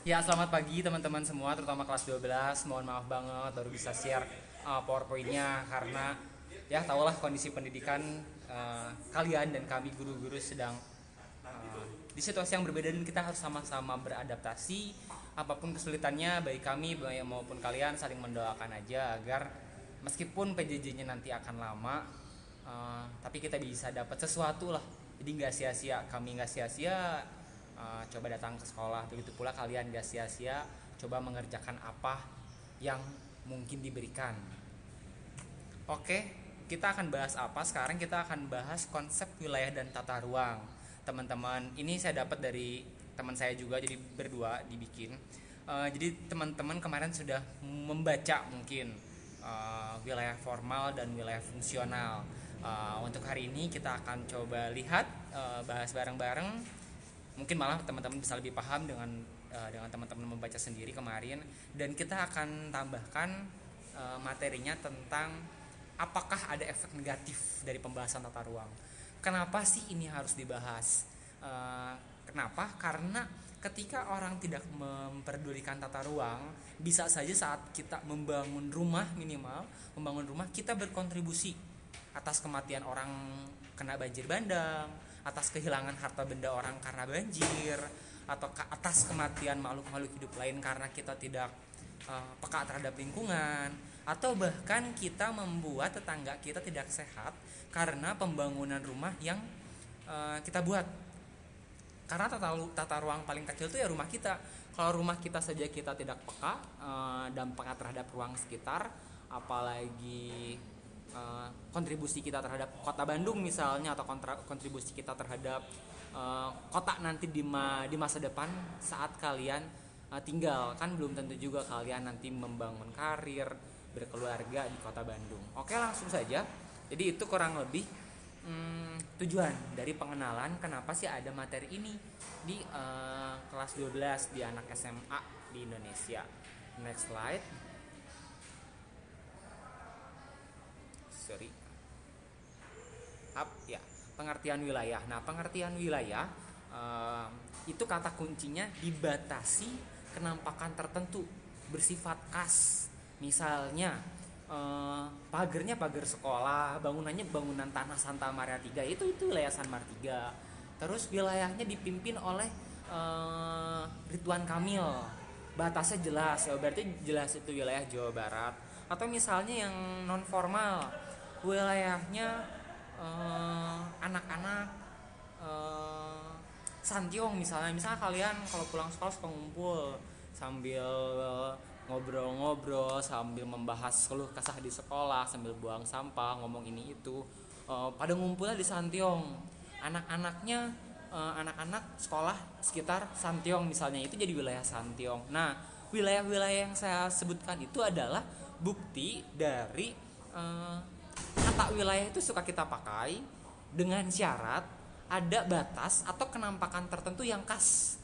Ya, selamat pagi teman-teman semua, terutama kelas 12. Mohon maaf banget baru bisa share PowerPoint-nya karena ya tahulah kondisi pendidikan kalian dan kami guru-guru sedang di situasi yang berbeda dan kita harus sama-sama beradaptasi. Apapun kesulitannya, baik kami maupun kalian saling mendoakan aja agar meskipun PJJ-nya nanti akan lama, tapi kita bisa dapat sesuatu lah. Jadi nggak sia-sia, kami nggak sia-sia coba datang ke sekolah, begitu pula kalian gak sia-sia coba mengerjakan apa yang mungkin diberikan. Oke, kita akan bahas apa sekarang? Kita akan bahas konsep wilayah dan tata ruang. Teman-teman, ini saya dapat dari teman saya juga, jadi berdua dibikin. Jadi teman-teman kemarin sudah membaca mungkin wilayah formal dan wilayah fungsional. Untuk hari ini kita akan coba lihat, bahas bareng-bareng. Mungkin malah teman-teman bisa lebih paham dengan teman-teman membaca sendiri kemarin, dan kita akan tambahkan materinya tentang apakah ada efek negatif dari pembahasan tata ruang. Kenapa sih ini harus dibahas? Kenapa? Karena ketika orang tidak memperdulikan tata ruang, bisa saja saat kita membangun rumah, minimal membangun rumah, kita berkontribusi atas kematian orang kena banjir bandang, atas kehilangan harta benda orang karena banjir, atau atas kematian makhluk-makhluk hidup lain karena kita tidak peka terhadap lingkungan, atau bahkan kita membuat tetangga kita tidak sehat karena pembangunan rumah yang kita buat. Karena tata ruang paling kecil itu ya rumah kita. Kalau rumah kita saja kita tidak peka dampaknya terhadap ruang sekitar, apalagi kontribusi kita terhadap kota Bandung misalnya, atau kontribusi kita terhadap kota nanti di masa depan saat kalian tinggal. Kan belum tentu juga kalian nanti membangun karir, berkeluarga di kota Bandung. Oke, langsung saja. Jadi itu kurang lebih tujuan dari pengenalan kenapa sih ada materi ini di kelas 12 di anak SMA di Indonesia. Next slide. Sorry. Up ya. Pengertian wilayah. Nah, pengertian wilayah itu kata kuncinya dibatasi kenampakan tertentu bersifat khas. Misalnya pagernya pagar sekolah, bangunannya bangunan tanah Santa Maria 3, itu wilayah San Mar 3. Terus wilayahnya dipimpin oleh Ridwan Kamil, batasnya jelas, ya berarti jelas itu wilayah Jawa Barat. Atau misalnya yang non formal, wilayahnya anak-anak Santiong misalnya kalian kalau pulang sekolah suka ngumpul sambil ngobrol-ngobrol, sambil membahas keluh kesah di sekolah, sambil buang sampah, ngomong ini itu, pada ngumpulnya di Santiong. Anak-anaknya anak-anak sekolah sekitar Santiong misalnya, itu jadi wilayah Santiong. Nah, wilayah-wilayah yang saya sebutkan itu adalah bukti dari kata wilayah itu suka kita pakai dengan syarat ada batas atau kenampakan tertentu yang khas.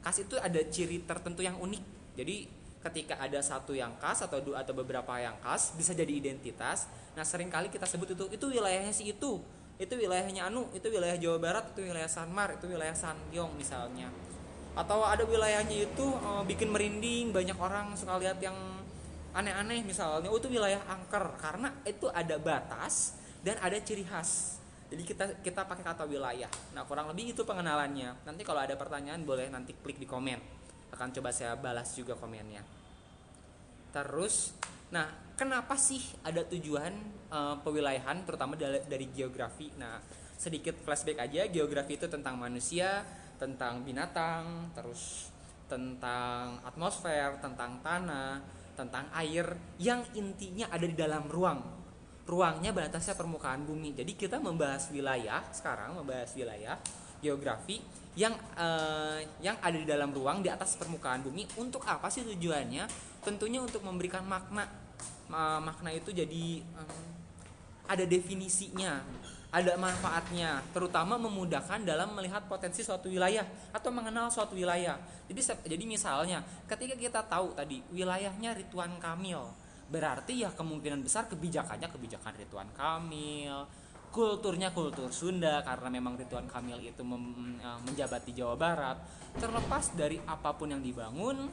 Khas itu ada ciri tertentu yang unik. Jadi ketika ada satu yang khas atau dua atau beberapa yang khas bisa jadi identitas. Nah, seringkali kita sebut itu wilayahnya si itu wilayahnya Anu, itu wilayah Jawa Barat, itu wilayah Sanmar, itu wilayah Santiong misalnya. Atau ada wilayahnya itu bikin merinding, banyak orang suka lihat yang aneh-aneh misalnya, itu wilayah angker karena itu ada batas dan ada ciri khas. Jadi kita pakai kata wilayah. Nah, kurang lebih itu pengenalannya. Nanti kalau ada pertanyaan boleh nanti klik di komen. Akan coba saya balas juga komennya. Terus, nah, kenapa sih ada tujuan pewilayahan terutama dari geografi? Nah, sedikit flashback aja, geografi itu tentang manusia, tentang binatang, terus tentang atmosfer, tentang tanah, tentang air yang intinya ada di dalam ruang. Ruangnya batasnya permukaan bumi. Jadi kita membahas wilayah sekarang, membahas wilayah geografi yang ada di dalam ruang di atas permukaan bumi. Untuk apa sih tujuannya? Tentunya untuk memberikan makna. Makna itu jadi ada definisinya, ada manfaatnya, terutama memudahkan dalam melihat potensi suatu wilayah atau mengenal suatu wilayah. Jadi misalnya ketika kita tahu tadi wilayahnya Ridwan Kamil, berarti ya kemungkinan besar kebijakannya kebijakan Ridwan Kamil. kulturnya kultur Sunda karena memang Ridwan Kamil itu menjabat di Jawa Barat. Terlepas dari apapun yang dibangun,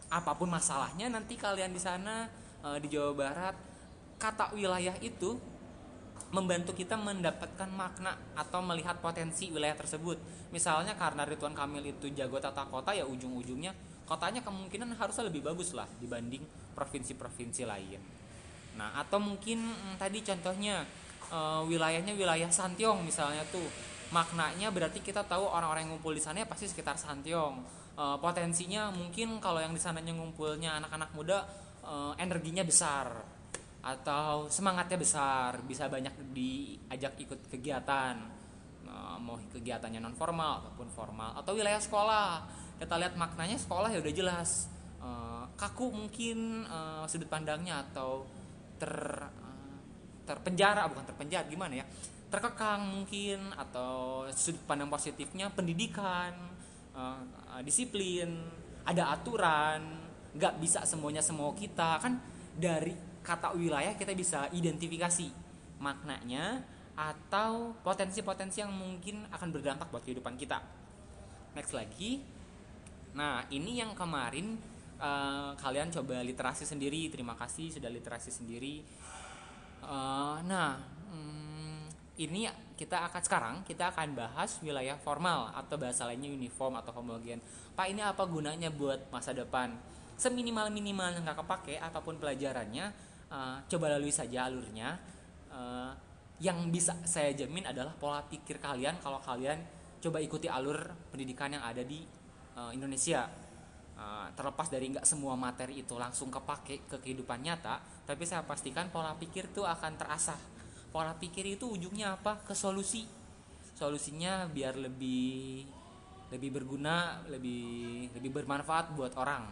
apapun masalahnya nanti kalian di sana di Jawa Barat, kata wilayah itu membantu kita mendapatkan makna atau melihat potensi wilayah tersebut. Misalnya karena Ridwan Kamil itu jago tata kota, ya ujung-ujungnya kotanya kemungkinan harusnya lebih bagus lah dibanding provinsi-provinsi lain. Nah, atau mungkin tadi contohnya wilayahnya wilayah Santiong misalnya tuh. Maknanya berarti kita tahu orang-orang yang ngumpul di sana ya pasti sekitar Santiong. Potensinya mungkin kalau yang di sananya ngumpulnya anak-anak muda, energinya besar atau semangatnya besar, bisa banyak diajak ikut kegiatan, mau kegiatannya non formal ataupun formal, atau wilayah sekolah. Kita lihat maknanya sekolah ya udah jelas, kaku mungkin sudut pandangnya, atau terpenjara, bukan terpenjara gimana ya, terkekang mungkin, atau sudut pandang positifnya pendidikan, disiplin, ada aturan, nggak bisa semuanya semau kita kan. Dari kata wilayah kita bisa identifikasi maknanya atau potensi-potensi yang mungkin akan berdampak buat kehidupan kita. Next lagi, nah ini yang kemarin kalian coba literasi sendiri. Terima kasih sudah literasi sendiri. Ini sekarang kita akan bahas wilayah formal atau bahasa lainnya uniform atau homogen. Pak, ini apa gunanya buat masa depan? Seminimal-minimal yang gak kepake apapun pelajarannya, coba lalui saja alurnya. Yang bisa saya jamin adalah pola pikir kalian kalau kalian coba ikuti alur pendidikan yang ada di Indonesia. Terlepas dari gak semua materi itu langsung kepake ke kehidupan nyata, tapi saya pastikan pola pikir itu akan terasah. Pola pikir itu ujungnya apa? Ke solusi. Solusinya biar lebih berguna, lebih bermanfaat buat orang.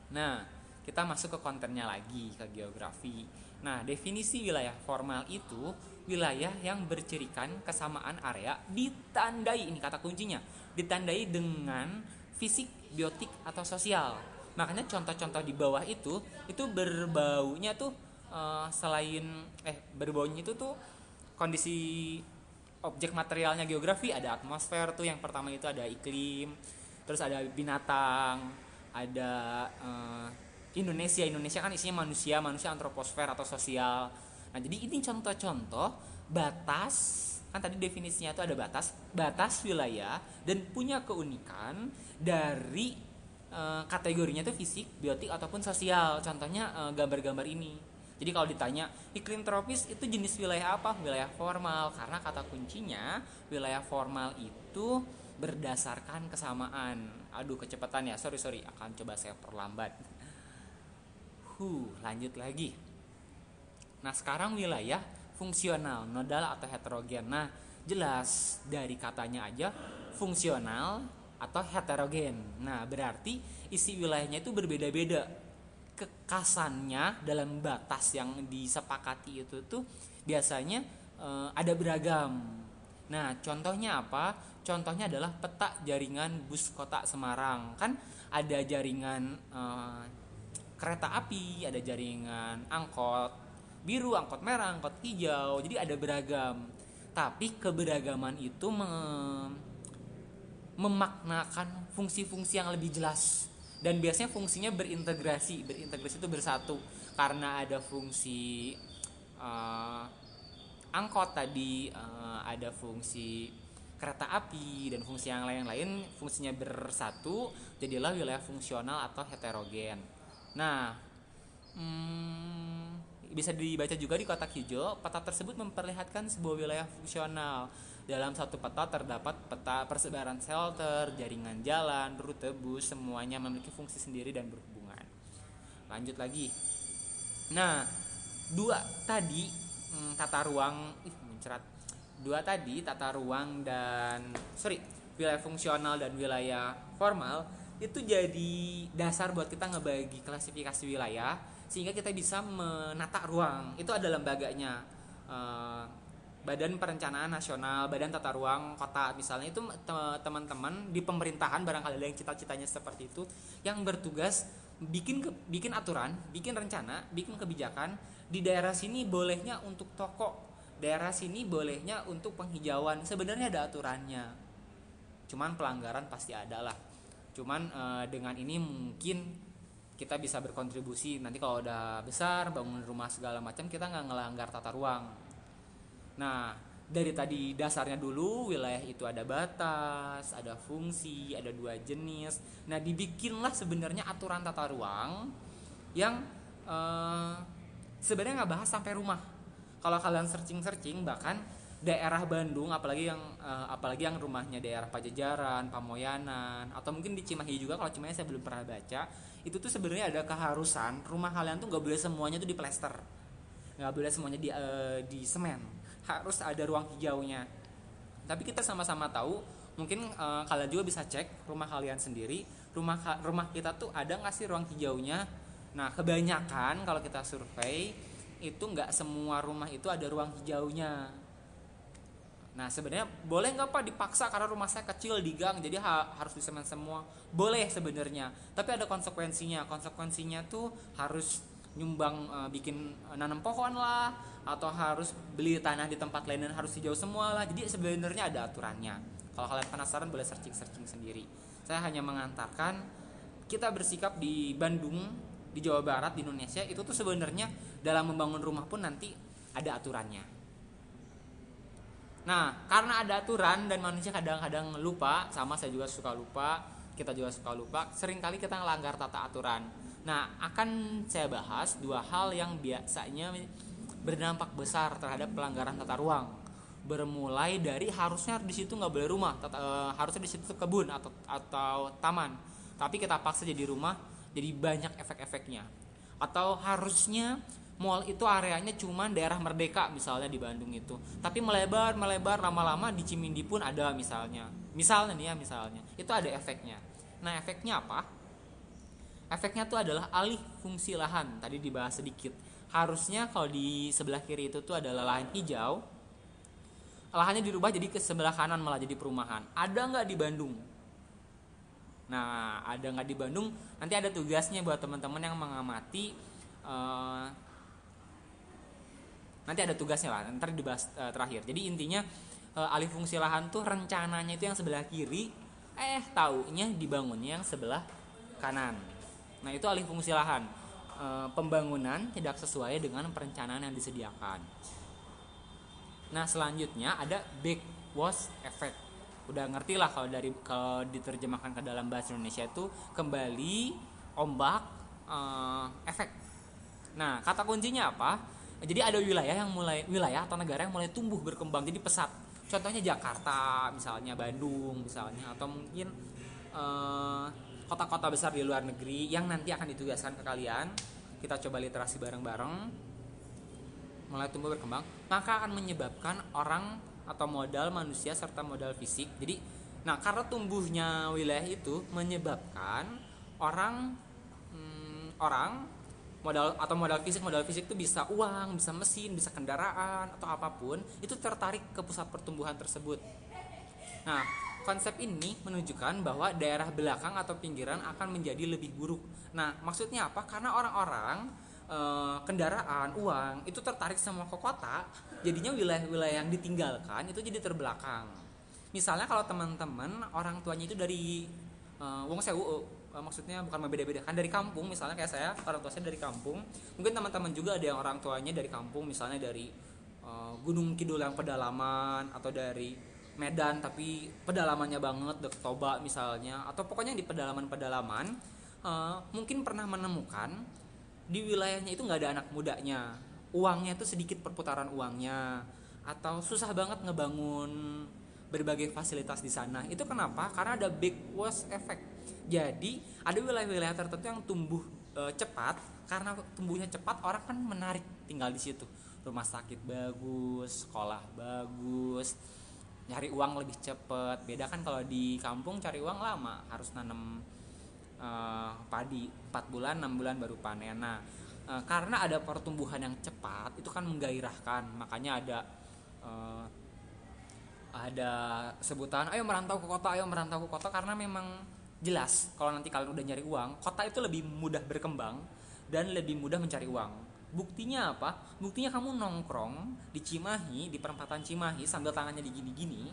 Nah, kita masuk ke kontennya lagi, ke geografi. Nah, definisi wilayah formal itu wilayah yang bercirikan kesamaan area ditandai, ini kata kuncinya, ditandai dengan fisik, biotik, atau sosial. Makanya contoh-contoh di bawah itu berbaunya tuh berbaunya itu tuh kondisi objek materialnya geografi. Ada atmosfer tuh, yang pertama itu ada iklim, terus ada binatang, ada Indonesia kan isinya manusia antroposfer atau sosial. Nah, jadi ini contoh-contoh batas, kan tadi definisinya itu ada batas wilayah dan punya keunikan dari kategorinya itu fisik, biotik, ataupun sosial. Contohnya gambar-gambar ini. Jadi kalau ditanya iklim tropis itu jenis wilayah apa? Wilayah formal, karena kata kuncinya wilayah formal itu berdasarkan kesamaan. Aduh, kecepatan ya, sorry, akan coba saya perlambat. Lanjut lagi. Nah, sekarang wilayah fungsional, nodal atau heterogen. Nah, jelas dari katanya aja fungsional atau heterogen. Nah, berarti isi wilayahnya itu berbeda-beda. Kekasannya dalam batas yang disepakati itu tuh biasanya ada beragam. Nah, contohnya apa? Contohnya adalah peta jaringan bus kota Semarang. Kan ada jaringan kereta api, ada jaringan angkot biru, angkot merah, angkot hijau. Jadi ada beragam. Tapi keberagaman itu memaknakan fungsi-fungsi yang lebih jelas. Dan biasanya fungsinya berintegrasi itu bersatu. Karena ada fungsi angkot tadi, ada fungsi kereta api, dan fungsi yang lain-lain fungsinya bersatu, jadilah wilayah fungsional atau heterogen. Nah, bisa dibaca juga di kotak hijau. Peta tersebut memperlihatkan sebuah wilayah fungsional. Dalam satu peta terdapat peta persebaran shelter, jaringan jalan, rute bus, semuanya memiliki fungsi sendiri dan berhubungan. Lanjut lagi. Nah, wilayah fungsional dan wilayah formal itu jadi dasar buat kita ngebagi klasifikasi wilayah, sehingga kita bisa menata ruang. Itu ada lembaganya, Badan Perencanaan Nasional, Badan Tata Ruang Kota misalnya. Itu teman-teman di pemerintahan barangkali ada yang cita-citanya seperti itu, yang bertugas bikin aturan, bikin rencana, bikin kebijakan. Di daerah sini bolehnya untuk toko, daerah sini bolehnya untuk penghijauan. Sebenarnya ada aturannya, cuman pelanggaran pasti ada lah. Cuman dengan ini mungkin kita bisa berkontribusi. Nanti kalau udah besar bangun rumah segala macam, kita nggak ngelanggar tata ruang. Nah, dari tadi dasarnya dulu, wilayah itu ada batas, ada fungsi, ada dua jenis. Nah, dibikinlah sebenarnya aturan tata ruang yang sebenarnya nggak bahas sampai rumah. Kalau kalian searching bahkan daerah Bandung, apalagi yang rumahnya daerah Pajajaran, Pamoyanan, atau mungkin di Cimahi juga. Kalau Cimahi saya belum pernah baca. Itu tuh sebenarnya ada keharusan rumah kalian tuh nggak boleh semuanya tuh diplester, nggak boleh semuanya di semen, harus ada ruang hijaunya. Tapi kita sama-sama tahu, mungkin kalian juga bisa cek rumah kalian sendiri, rumah kita tuh ada nggak sih ruang hijaunya. Nah, kebanyakan kalau kita survei itu nggak semua rumah itu ada ruang hijaunya. Nah, sebenarnya boleh nggak Pak dipaksa karena rumah saya kecil di gang jadi harus disemen semua? Boleh sebenarnya, tapi ada konsekuensinya. Konsekuensinya tuh harus nyumbang, bikin nanam pohon lah, atau harus beli tanah di tempat lain dan harus hijau semua lah. Jadi sebenarnya ada aturannya. Kalau kalian penasaran boleh searching sendiri. Saya hanya mengantarkan kita bersikap di Bandung, di Jawa Barat, di Indonesia itu tuh sebenarnya dalam membangun rumah pun nanti ada aturannya. Nah, karena ada aturan dan manusia kadang-kadang lupa, sama saya juga suka lupa, kita juga suka lupa, seringkali kita ngelanggar tata aturan. Nah, akan saya bahas dua hal yang biasanya berdampak besar terhadap pelanggaran tata ruang. Bermulai dari harusnya di situ nggak boleh rumah, harusnya di situ kebun atau taman, tapi kita paksa jadi rumah, jadi banyak efek-efeknya. Atau harusnya mall itu areanya cuma daerah Merdeka misalnya di Bandung itu, tapi melebar lama-lama di Cimindi pun ada misalnya itu ada efeknya. Nah, efeknya apa? Efeknya tuh adalah alih fungsi lahan. Tadi dibahas sedikit. Harusnya kalau di sebelah kiri itu tuh adalah lahan hijau, lahannya dirubah jadi ke sebelah kanan malah jadi perumahan. Ada nggak di Bandung? Nah, ada nggak di Bandung? Nanti ada tugasnya buat teman-teman yang mengamati. Nanti ada tugasnya lah, ntar dibahas terakhir. Jadi intinya alih fungsi lahan tuh rencananya itu yang sebelah kiri, taunya dibangunnya yang sebelah kanan. Nah, itu alih fungsi lahan. Pembangunan tidak sesuai dengan perencanaan yang disediakan. Nah, selanjutnya ada backwash effect. Udah ngerti lah kalau diterjemahkan ke dalam bahasa Indonesia itu kembali ombak efek. Nah, kata kuncinya apa? Jadi ada wilayah atau negara yang mulai tumbuh berkembang jadi pesat. Contohnya Jakarta misalnya, Bandung misalnya, atau mungkin kota-kota besar di luar negeri yang nanti akan ditugaskan ke kalian. Kita coba literasi bareng-bareng. Mulai tumbuh berkembang, maka akan menyebabkan orang atau modal manusia serta modal fisik. Jadi, karena tumbuhnya wilayah itu menyebabkan orang modal fisik itu bisa uang, bisa mesin, bisa kendaraan atau apapun, itu tertarik ke pusat pertumbuhan tersebut. Nah, konsep ini menunjukkan bahwa daerah belakang atau pinggiran akan menjadi lebih buruk. Nah, maksudnya apa? Karena orang-orang kendaraan, uang itu tertarik semua ke kota, jadinya wilayah-wilayah yang ditinggalkan itu jadi terbelakang. Misalnya kalau teman-teman orang tuanya itu dari Wong Sewu, maksudnya bukan membeda-bedakan, dari kampung misalnya, kayak saya orang tua saya dari kampung, mungkin teman-teman juga ada yang orang tuanya dari kampung, misalnya dari Gunung Kidul yang pedalaman, atau dari Medan tapi pedalamannya banget deket Toba misalnya, atau pokoknya di pedalaman mungkin pernah menemukan di wilayahnya itu nggak ada anak mudanya, uangnya tuh sedikit perputaran uangnya, atau susah banget ngebangun berbagai fasilitas di sana. Itu kenapa? Karena ada backwash effect. Jadi ada wilayah-wilayah tertentu yang tumbuh cepat. Karena tumbuhnya cepat, orang kan menarik tinggal di situ. Rumah sakit bagus, sekolah bagus, nyari uang lebih cepat. Beda kan kalau di kampung cari uang lama, harus nanam padi 4 bulan 6 bulan baru panen. Nah, karena ada pertumbuhan yang cepat, itu kan menggairahkan. Makanya ada sebutan ayo merantau ke kota, karena memang jelas kalau nanti kalian udah nyari uang, kota itu lebih mudah berkembang dan lebih mudah mencari uang. Buktinya apa? Buktinya kamu nongkrong di Cimahi, di perempatan Cimahi sambil tangannya digini-gini.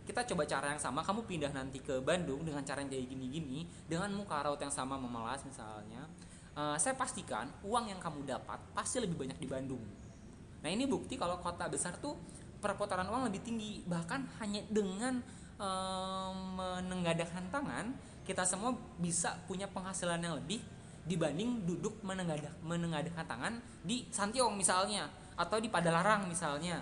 Kita coba cara yang sama, kamu pindah nanti ke Bandung dengan cara yang kayak gini-gini, dengan muka raut yang sama memelas misalnya. Saya pastikan uang yang kamu dapat pasti lebih banyak di Bandung. Nah ini bukti kalau kota besar tuh perputaran uang lebih tinggi. Bahkan hanya dengan menengadahkan tangan, kita semua bisa punya penghasilan yang lebih dibanding duduk menengadahkan tangan di Santiong misalnya, atau di Padalarang misalnya.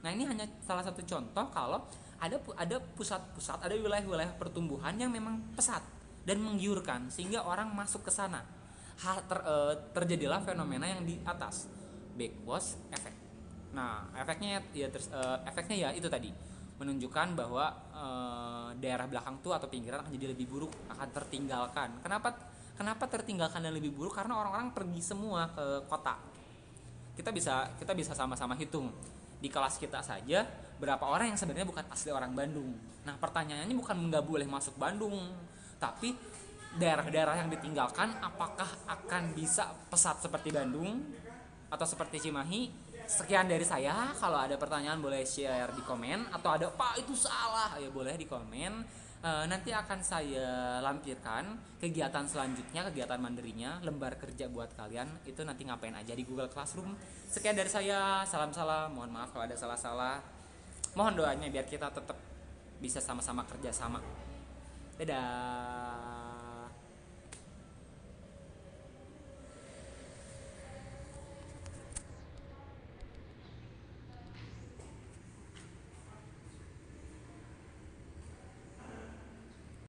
Nah ini hanya salah satu contoh kalau ada pusat-pusat, ada wilayah-wilayah pertumbuhan yang memang pesat dan menggiurkan sehingga orang masuk ke sana. Terjadilah fenomena yang di atas, backwash effect. Nah efeknya ya itu tadi, menunjukkan bahwa daerah belakang tuh atau pinggiran akan jadi lebih buruk, akan tertinggalkan. Kenapa tertinggalkan dan lebih buruk? Karena orang-orang pergi semua ke kota. Kita bisa sama-sama hitung di kelas kita saja berapa orang yang sebenarnya bukan asli orang Bandung. Nah pertanyaannya bukan nggak boleh masuk Bandung, tapi daerah-daerah yang ditinggalkan apakah akan bisa pesat seperti Bandung atau seperti Cimahi? Sekian dari saya. Kalau ada pertanyaan boleh share di komen, atau ada Pak itu salah ya boleh di komen. Nanti akan saya lampirkan kegiatan selanjutnya, kegiatan mandirinya, lembar kerja buat kalian itu nanti ngapain aja di Google Classroom. Sekian dari saya, salam-salam, mohon maaf kalau ada salah-salah, mohon doanya biar kita tetap bisa sama-sama kerja sama. Dadah.